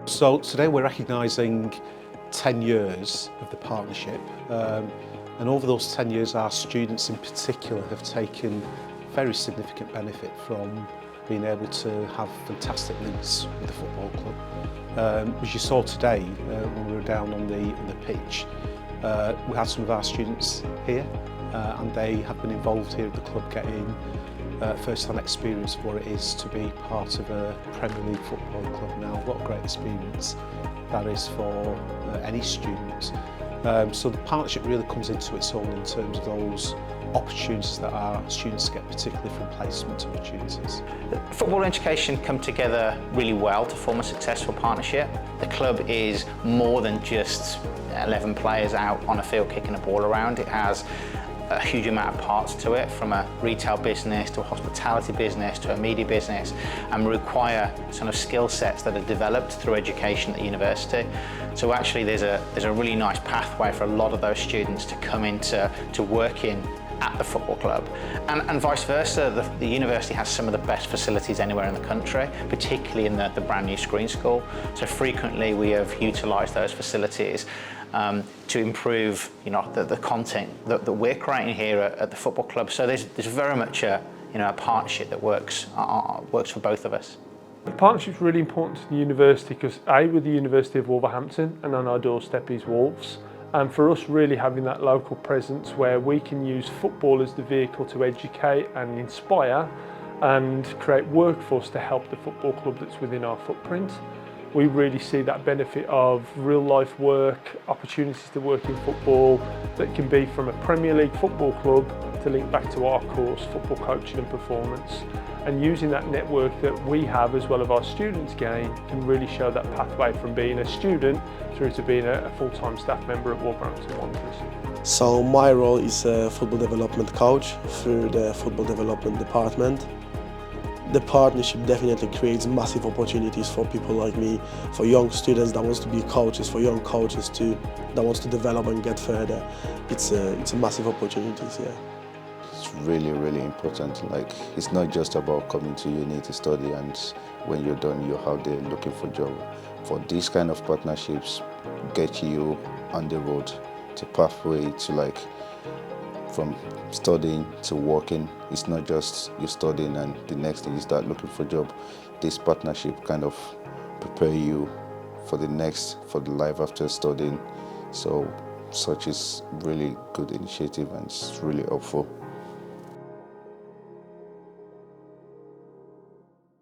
So today we're recognising 10 years of the partnership, and over those 10 years our students in particular have taken very significant benefit from being able to have fantastic links with the football club. As you saw today when we were down on the pitch, we had some of our students here and they have been involved here at the club getting first-hand experience of what it is to be part of a Premier League football club now. What a great experience that is for any student. So the partnership really comes into its own in terms of those opportunities that our students get, particularly from placement opportunities. Football and education come together really well to form a successful partnership. The club is more than just 11 players out on a field kicking a ball around. It has a huge amount of parts to it, from a retail business to a hospitality business to a media business, and require sort of skill sets that are developed through education at the university. So actually there's a really nice pathway for a lot of those students to come into working at the football club, and vice versa. The university has some of the best facilities anywhere in the country, particularly in the brand new screen school. So frequently we have utilised those facilities to improve, the content that we're creating here at the football club. So there's very much a partnership that works for both of us. The partnership is really important to the university because we're the University of Wolverhampton, and on our doorstep is Wolves. And for us, really having that local presence where we can use football as the vehicle to educate and inspire and create workforce to help the football club that's within our footprint. We really see that benefit of real life work, opportunities to work in football that can be from a Premier League football club to link back to our course, football coaching and performance. And using that network that we have as well as our students gain can really show that pathway from being a student through to being a full-time staff member at Wolverhampton Wanderers. So my role is a football development coach through the football development department. The partnership definitely creates massive opportunities for people like me, for young students that wants to be coaches, for young coaches too, that wants to develop and get further. It's a massive opportunity, yeah. It's really, really important. Like, it's not just about coming to uni to study and when you're done, you're out there looking for a job. For these kind of partnerships, get you on the road to pathway to from studying to working. It's not just you studying and the next thing you start looking for a job. This partnership kind of prepare you for the life after studying. So such is really good initiative and it's really helpful.